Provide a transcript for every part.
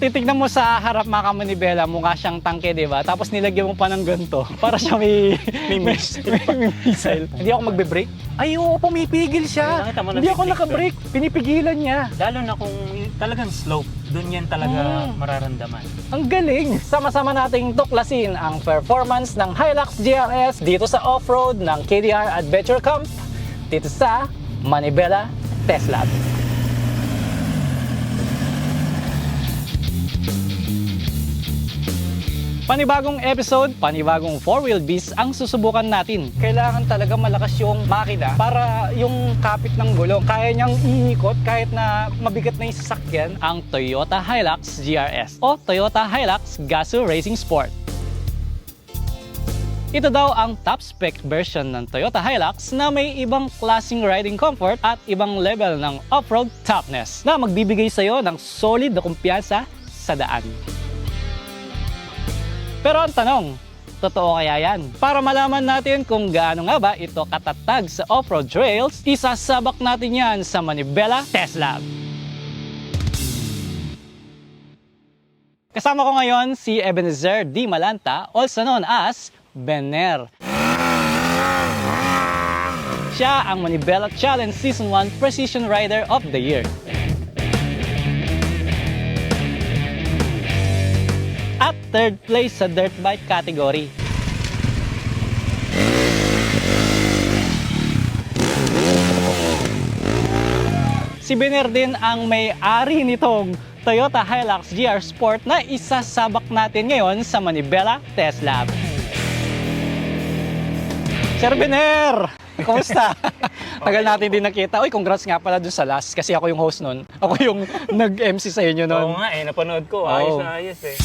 titignan mo sa harap mga kamanibela, mukha siyang tangke, di ba? Tapos nilagyan mo pa ng ganito para siya may missile. Hindi ako magbe-brake. Ay, oo, pumipigil siya. Hindi ako naka-brake. Pinipigilan niya. Lalo na kung talagang slope, doon yan talaga mararamdaman. Ang galing! Sama-sama nating tuklasin ang performance ng Hilux GRS dito sa off-road ng KDR Adventure Camp dito sa Manibela Test Lab. Panibagong episode, panibagong 4-wheel beast ang susubukan natin. Kailangan talaga malakas yung makina para yung kapit ng gulong kaya niyang iikot kahit na mabigat na yung sasakyan ang Toyota Hilux GRS o Toyota Hilux Gazoo Racing Sport. Ito daw ang top spec version ng Toyota Hilux na may ibang klaseng riding comfort at ibang level ng off-road toughness na magbibigay sa'yo ng solid na kumpiyansa sa daan. Pero ang tanong, totoo kaya yan? Para malaman natin kung gaano nga ba ito katatag sa off-road trails, isasabak natin yan sa Manibela Test Lab. Kasama ko ngayon si Ebenezer D. Malanta, also known as Bener. Siya ang Manibela Challenge Season 1 Precision Rider of the Year. At third place sa dirt bike category. Si Bener din ang may-ari nitong Toyota Hilux GR Sport na isasabak natin ngayon sa Manibela Test Lab. Sir Bener! Kumusta? Tagal natin din nakita. Uy, congrats nga pala dun sa last kasi ako yung host nun. Ako yung nag-MC sa inyo nun. Oo nga napanood ko. Ayos na ayos eh.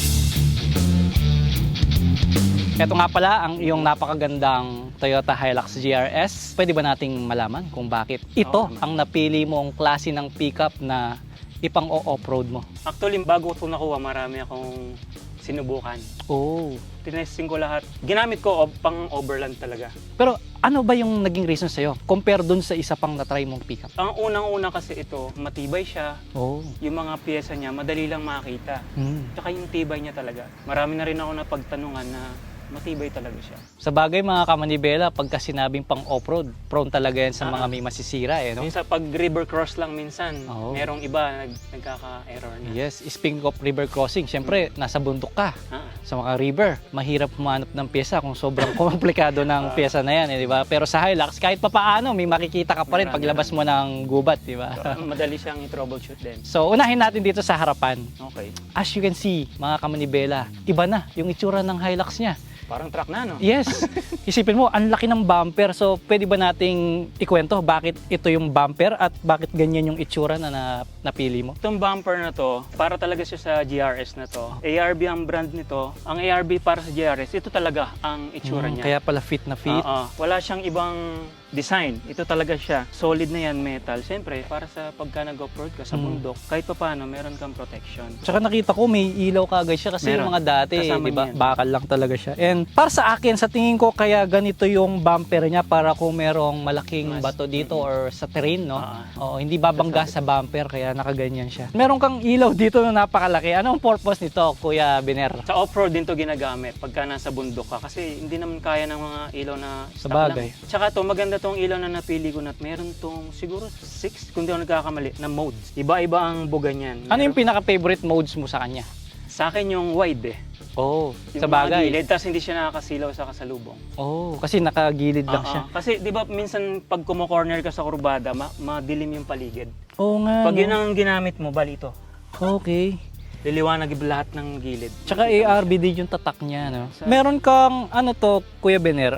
Ito nga pala ang iyong napakagandang Toyota Hilux GRS. Pwede ba nating malaman kung bakit ito ang napili mong klase ng pickup na ipang off-road mo? Actually, bago ito nakuha, marami akong sinubukan. Oh. Tinesting ko lahat. Ginamit ko pang overland talaga. Pero ano ba yung naging reason sa'yo? Compare dun sa isa pang na-try mong pickup. Ang unang-una kasi ito, matibay siya. Oh. Yung mga piyesa niya, madali lang makita. Tsaka yung tibay niya talaga. Marami na rin ako napagtanungan na matibay talaga siya. Sa bagay mga kamanibela, pagka sinabing pang off-road, prone talaga yan sa mga may masisira eh, no? Minsan pag river cross lang minsan, Oo. merong iba nagkaka-error na. Yes, speaking of river crossing, syempre nasa bundok ka. Ah. Sa mga river, mahirap humanap ng pyesa kung sobrang komplikado ng pyesa na yan, eh, di ba? Pero sa Hilux, kahit papaano, may makikita ka pa rin paglabas mo ng gubat, di ba? Madali siyang i-troubleshoot din. So, unahin natin dito sa harapan. Okay. As you can see, mga kamanibela, iba na yung itsura ng Hilux niya. Parang truck na, no? Yes. Isipin mo, ang laki ng bumper. So, pwede ba nating ikwento bakit ito yung bumper at bakit ganyan yung itsura na napili mo? Itong bumper na to, para talaga siya sa GRS na to. ARB ang brand nito. Ang ARB para sa GRS, ito talaga ang itsura niya. Kaya pala fit na fit. Wala siyang ibang design. Ito talaga siya. Solid na yan, metal. Siyempre, para sa pagka nag-off-road ka sa bundok, kahit pa paano, meron kang protection. Tsaka nakita ko may ilaw kagad siya kasi yung mga dati, di ba, bakal lang talaga siya. And para sa akin, sa tingin ko kaya ganito yung bumper niya para kung merong malaking bato dito or sa terrain, no? Oo, hindi babangga sa bumper kaya nakaganyan siya. Meron kang ilaw dito na napakalaki. Anong purpose nito, Kuya Bener? Sa off-road din to ginagamit pagka nasa bundok ka kasi hindi naman kaya ng mga ilaw na stock Sabagay. lang. Tsaka to, maganda tong ilaw na napili ko na meron tong siguro 6, kung di ako nagkakamali, na modes. Iba-iba ang buga niyan. Ano yung pinaka-favorite modes mo sa kanya? Sa akin yung wide eh. Oh, Yung sa bagay. mga gilid, tapos hindi siya nakakasilaw sa kasalubong. Oh, kasi nakagilid lang siya. Kasi di ba minsan pag kumo-corner ka sa kurbada, madilim yung paligid. Oo nga. Pag yun ang ginamit mo, bali ito. Okay. Liliwanag lahat ng gilid. Tsaka ARB din yung tatak niya, no? Meron kang, ano to, Kuya Bener,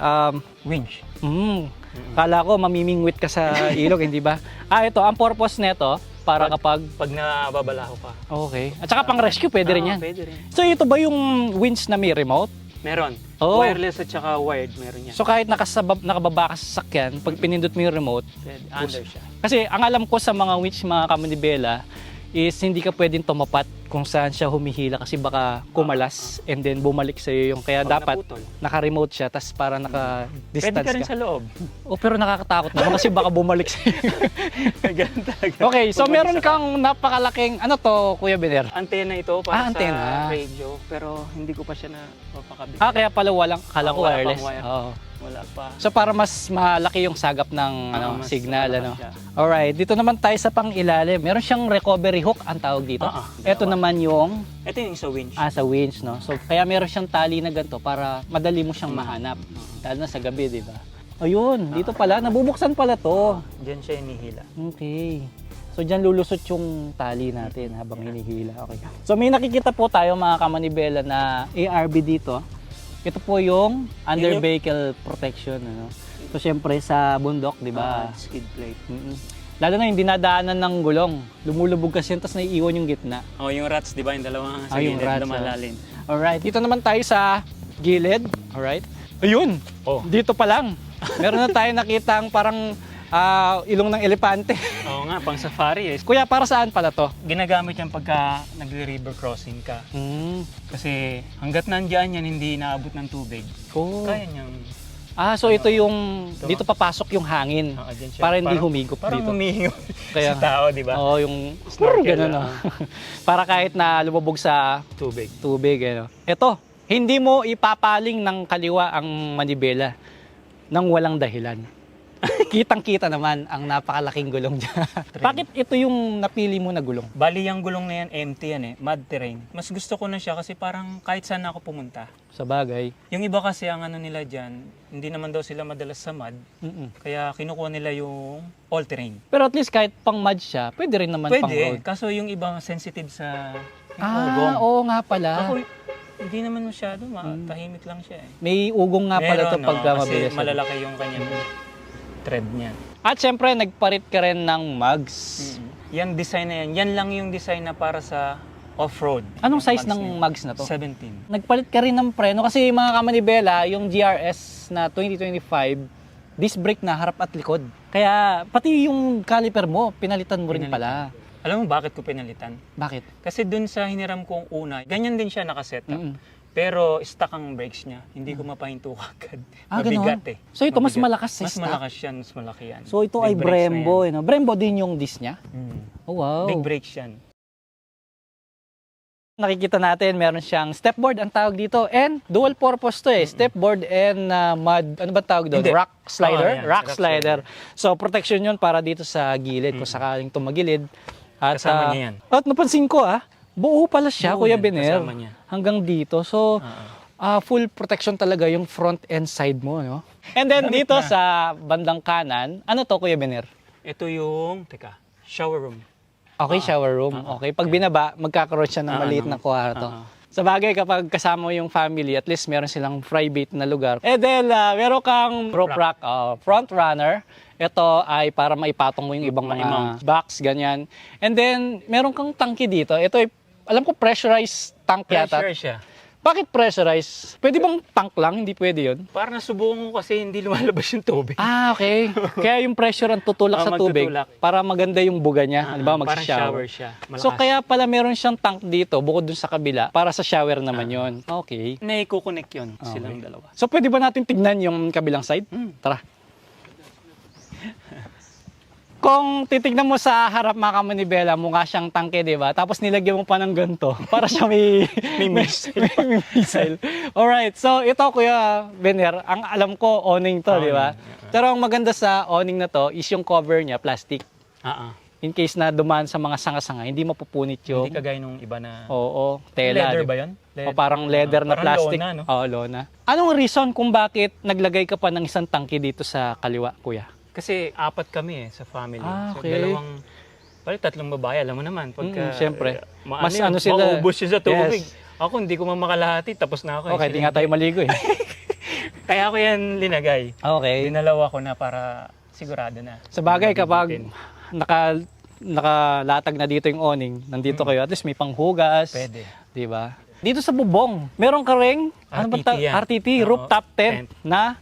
Winch. Kala ko mamimingwit ka sa ilog, hindi ba? Ito, ang purpose nito, para kapag... Pag nababalaho ka. Okay. At saka pang rescue, pwede rin yan. Pwede rin. So ito ba yung winch na may remote? Meron. Oh. Wireless at saka wired, meron yan. So kahit nakababa ka sa sakyan, pag pinindot mo yung remote, Pwede. Under siya. kasi ang alam ko sa mga winch, mga kamanibela, is hindi ka pwedeng tumapat kung saan siya humihila kasi baka kumalas and then bumalik sa iyo yung kaya Pag dapat naputol. naka-remote siya tas para Pwede naka-distance ka rin ka. sa loob. Oh, pero nakakatakot naman kasi baka bumalik sa iyo. Ganun talaga. Okay, so Pag meron mag-isa ka. kang napakalaking ano to, Kuya Bener? Antena ito para antena. sa radio, pero hindi ko pa siya napapakabit. Kaya pala walang kala ko Wala pang wireless. wire. Oo. Wala pa. So para mas malaki yung sagap ng Mas signal malakas ano. siya. Alright, dito naman tayo sa pang-ilalim. Meron siyang recovery hook ang tawag dito. Ito dalawa. naman yung Ito yung sa winch. sa winch, no? So kaya meron siyang tali na ganito para madali mo siyang mahanap. Lalo na sa gabi, di ba? Ayun, dito pala, nabubuksan pala to. Diyan siya hinihila. Okay. So dyan lulusot yung tali natin habang hinihila. Okay. So may nakikita po tayo mga kamanibela na ARB dito. Ito po yung under vehicle protection. Ano? So syempre sa bundok, di ba? Skid plate. Lalo na yung dinadaanan ng gulong. Lumulubog kasi yun, tapos naiiwan yung gitna. Oh, yung rats, di ba? Yung dalawang sa Yung gilid, rats, lumalalim. Alright, dito naman tayo sa gilid. Alright. Ayun! Oh. Dito pa lang. Meron na tayo nakitang parang ilong ng elepante. Oo nga, pang safari eh. Kuya, para saan pala to? Ginagamit yan pagka nagre-river crossing ka. Kasi hanggat nandiyan yan, hindi naabot ng tubig. Oh. Kaya niyang... So ito yung, dito papasok yung hangin. dyan siya. Para hindi humigop parang dito. humihingop Kaya, sa tao, di ba? Oo, yung Snorkel ganun, no? Para kahit na lumubog sa Tubig. tubig. Ano. Ito, hindi mo ipapaling ng kaliwa ang manibela nang walang dahilan. Kitang-kita naman ang napakalaking gulong dyan. Bakit ito yung napili mo na gulong? Bali, yung gulong na yan, empty yan eh. Mud terrain. Mas gusto ko na siya kasi parang kahit saan ako pumunta. Sa bagay. Yung iba kasi ang ano nila dyan, hindi naman daw sila madalas sa mud. Kaya kinukuha nila yung all terrain. Pero at least kahit pang mud siya, pwede rin naman pang road. Pwede, kaso yung ibang sensitive sa ugong. Oo nga pala. Ako, hindi naman masyado, tahimik lang siya eh. May ugong nga pala ito pagka kasi mabilis. malalaki yung kanyang thread niya. At syempre, nagparit ka rin ng mugs. Yan design na yan. Yan lang yung design na para sa off-road. Anong size Mugs ng na yan. mugs na to? 17. Nagpalit ka rin ng preno kasi mga kamanibela, yung GRS na 2025, disc brake na harap at likod. Kaya pati yung caliper mo, pinalitan mo rin pala. Alam mo bakit ko pinalitan? Bakit? Kasi dun sa hiniram kong una, ganyan din siya nakaset up. Pero stuck ang brakes niya. Hindi ko mapahinto agad. Mabigat ganun? eh. So ito mas Mabigat. malakas sa Mas stock? malakas yan, mas malaki yan. So ito ay Big brakes na Brembo. yan. Eh, no? Brembo din yung disc niya? Oh wow. Big brakes yan. Nakikita natin, meron siyang stepboard ang tawag dito and dual purpose to eh. Stepboard and mud, ano ba tawag doon? Hindi. Rock slider? Yan, Rock rock slider. So protection yun para dito sa gilid kung sakaling tumagilid. At, Kasama niya yan. At napansin ko buo pala siya, Buo Kuya yan, Bener. kasama niya. Hanggang dito. So full protection talaga yung front and side mo. No? And then dito sa bandang kanan, ano to Kuya Bener? Ito yung, shower room. Okay, shower room. Okay, pag binaba, magkakaroon siya ng maliit na kwarto. Sa bagay, kapag kasama mo yung family, at least meron silang private na lugar. And then, meron kang rope rack, front runner. Ito ay para maipatong mo yung ibang mga box, ganyan. And then, meron kang tangke dito. Ito ay, alam ko, pressurized tank yata. Pressure siya. Bakit pressurized? Pwede bang tank lang? Hindi pwede yun? Para nasubukan ko kasi hindi lumalabas yung tubig. Okay. Kaya yung pressure ang tutulak sa tubig magtutulak. para maganda yung buga niya. Halimbawa, Parang mag-shower. shower siya. Malakas. So kaya pala meron siyang tank dito bukod dun sa kabila para sa shower naman yon. Okay. Naikukonek yun silang dalawa. So pwede ba natin tignan yung kabilang side? Tara. Kung titignan mo sa harap mga kamanibela, mukha siyang tangke, di ba? Tapos nilagyan mo pa ng ganito para siya may missile. Alright, so ito Kuya Bener, ang alam ko awning to, di ba? Pero ang maganda sa awning na to is yung cover niya, plastic. In case na dumaan sa mga sanga-sanga, hindi mapupunit yung... Hindi kagaya nung iba na... Oo, tela. Leather di ba yun? O parang leather na parang plastic. lona, no? Oo, lona. Anong reason kung bakit naglagay ka pa ng isang tangke dito sa kaliwa, Kuya? Kasi apat kami sa family. Okay. So tatlong babae, alam mo naman. Pagka, Siyempre. Mas ano sila. maubos siya sa tubig. Yes. Ako hindi ko makalahati, tapos na ako. Okay, di nga tayo maligo eh. Kaya ako yan linagay. Okay. Dinalawa ko na para sigurado na. Sa bagay, kapag nakalatag na dito yung awning, nandito kayo, at least may panghugas. Pwede. Di ba? Dito sa bubong, meron ka ring RTT yan. RTT, rooftop tent na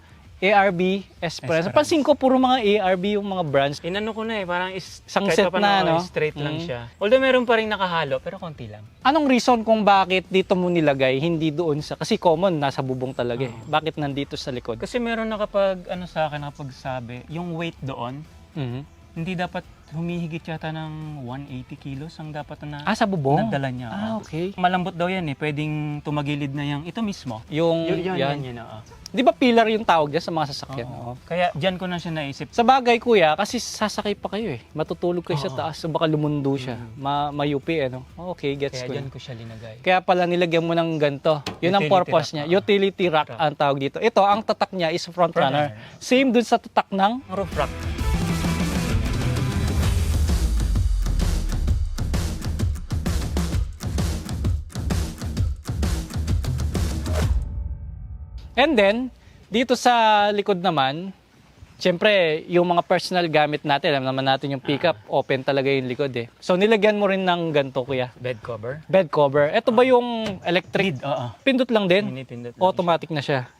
ARB, Esperance. Pansin ko puro mga ARB yung mga brands. Inano ko na parang Isang kahit set pa na, paano, no? straight lang siya. Although meron pa rin nakahalo, pero konti lang. Anong reason kung bakit dito mo nilagay, hindi doon sa... Kasi common, nasa bubong talaga eh. Bakit nandito sa likod? Kasi meron sa akin nakapagsabi, yung weight doon, Mhm. hindi dapat humihigit yata ng 180 kilos ang dapat na Sa bubong? nadala niya. Okay. Malambot daw yan eh, pwedeng tumagilid na yung ito mismo. Yan. Di ba pillar yung tawag dyan sa mga sasakyan? Oo. Oo. Kaya dyan ko na siya naisip. Sa bagay kuya, kasi sasakay pa kayo eh. Matutulog kayo sa taas, so baka lumundo siya. Mayupi ano. Okay, gets Kaya ko. dyan ko siya linagay. Kaya pala nilagyan mo ng ganito. Yun ang Utility purpose rack, niya. oo. Utility rack ang tawag dito. Ito, ang tatak niya is front runner. Same dun sa tatak ng... Roof rack. And then, dito sa likod naman, siyempre, yung mga personal gamit natin, alam naman natin yung pickup, open talaga yung likod eh. So, nilagyan mo rin ng ganito, kuya. Bed cover. Bed cover. Ito ba yung electric? Oo. Pindot lang din? Pinipindot lang Automatic na siya.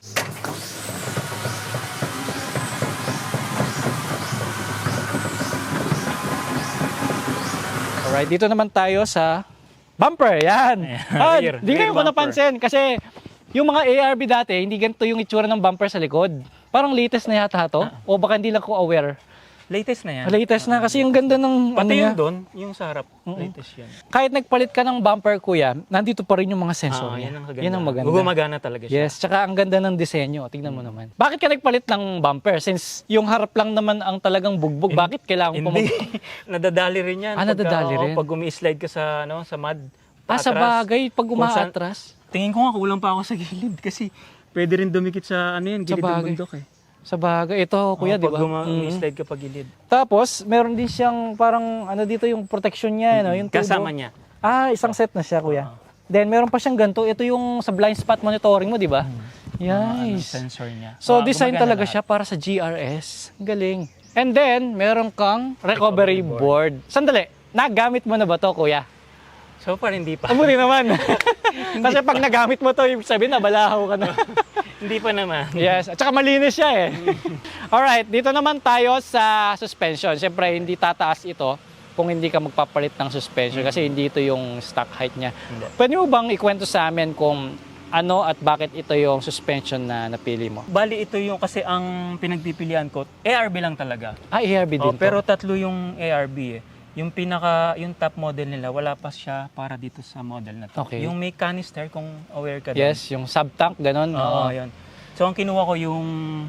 Alright, dito naman tayo sa bumper. Yan. Rear Di kayo ko bumper. napansin kasi yung mga ARB dati, hindi ganito yung itsura ng bumper sa likod. Parang latest na yata to. O baka hindi lang ko aware. Latest na yan. Latest na kasi yung ganda ng ano Pati niya. yung doon, yung sa harap, latest yan. Kahit nagpalit ka ng bumper, kuya, nandito pa rin yung mga sensor niya. Yan ang kaganda. Yan ang maganda. Gumagana talaga siya. Yes, tsaka ang ganda ng disenyo. Tingnan mo naman. Bakit ka nagpalit ng bumper? Since yung harap lang naman ang talagang bugbog, bakit kailangan mo Hindi. Nadadali rin yan. Nadadali rin? Pag umi-slide ka sa, sa mud, sa paatras. bagay, pag Kung saan- umaatras. Tingin ko nga kulang pa ako sa gilid kasi pwede rin dumikit sa gilid ng bagay. bundok eh. Sa bagay, ito kuya, di ba? Pag umi-slide ka pa gilid. Tapos, meron din siyang parang, dito yung protection niya, no? Yung tubo. Kasama niya. Isang set na siya, kuya. Then, meron pa siyang ganito. Ito yung sa blind spot monitoring mo, di ba? Yes. Sensor niya. So, design Gumagana talaga lahat. siya para sa GRS. Galing. And then, meron kang recovery board. Sandali, nagamit mo na ba to, kuya? So far, hindi pa. Abuti naman. Kasi pag nagamit mo to, ibig sabihin, nabalahaw ka na. Hindi pa naman. Yes, at saka malinis siya eh. Alright, dito naman tayo sa suspension. Siyempre, hindi tataas ito kung hindi ka magpapalit ng suspension kasi hindi ito yung stock height niya. Hindi. Pwede mo bang ikwento sa amin kung ano at bakit ito yung suspension na napili mo? Bali, ito yung kasi ang pinagpipilian ko, ARB lang talaga. ARB din to? Pero tatlo yung ARB eh. Yung top model nila, wala pa siya para dito sa model na to. Okay. Yung may canister, kung aware ka Yes, yung sub-tank, ganun. Oo, yun. So, ang kinuha ko yung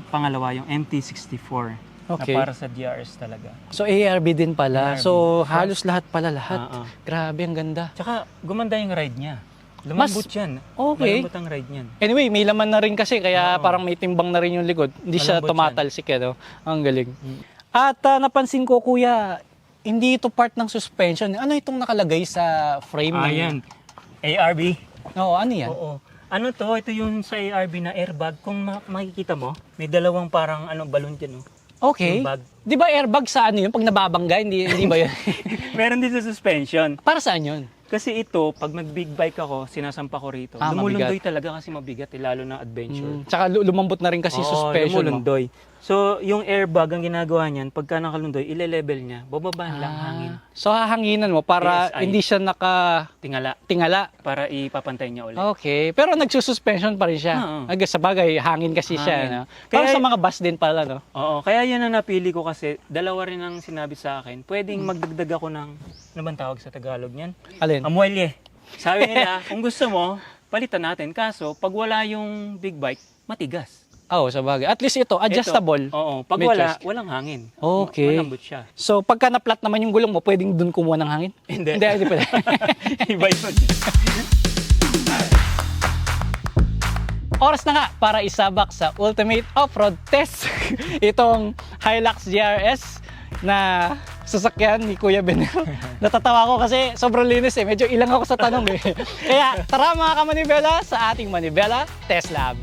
pangalawa, yung MT-64. Okay. Na para sa DRS talaga. So ARB din pala. ARB. So halos lahat pala lahat. Oo. Grabe, ang ganda. Tsaka, gumanda yung ride niya. Lumambot yan. Okay. Malambot ang ride niyan. Anyway, may laman na rin kasi kaya Oo. parang may timbang na rin yung likod. Hindi siya Malambot tumatalsik eh, no? Ang galing. At napansin ko, kuya, hindi ito part ng suspension. Ano itong nakalagay sa frame? Ayan. ARB. Oo, ano yan? Oo. Ano to? Ito yung sa ARB na airbag. Kung makikita mo, may dalawang parang balon dyan. Oh. Okay. Yung bag. Di ba airbag sa ano yun? Pag nababangga, hindi ba yun? Meron din sa suspension. Para saan yun? Kasi ito, pag nag-big bike ako, sinasampa ko rito. Lumulundoy talaga kasi mabigat, lalo na adventure. Tsaka lumambot na rin kasi suspension mo. Lumulundoy. So, yung airbag, ang ginagawa niyan, pagka nakalundoy, ile-level niya, bababaan lang hangin. So hahanginan mo para PSI. hindi siya Tingala, tingala. para ipapantay niya ulit. Okay. Pero nagsususpension pa rin siya. Oo. Sa bagay, hangin kasi siya. Hangin. No? Para Kaya- sa mga bus din pala, no? Oo, kaya yan ang napili ko kasi dalawa rin ang sinabi sa akin. Pwedeng magdagdag ako ng, ano bang tawag sa Tagalog niyan? Alin? Amuelye. Sabi nila, kung gusto mo, palitan natin. Kaso, pag wala yung big bike, matigas. Oo, sa bagay. At least ito, adjustable. Oo, pag May wala, twist. walang hangin. Okay. Malambot siya. So, pagka na-flat naman yung gulong mo, pwedeng dun kumuha ng hangin? Hindi. Hindi pwede. Iba yun. Oras na nga para isabak sa Ultimate Off-Road Test itong Hilux GRS na sasakyan ni Kuya Benel. Natatawa ko kasi sobrang linis eh. Medyo ilang ako sa tanong eh. Kaya tara mga ka-Manibela sa ating Manibela Test Lab.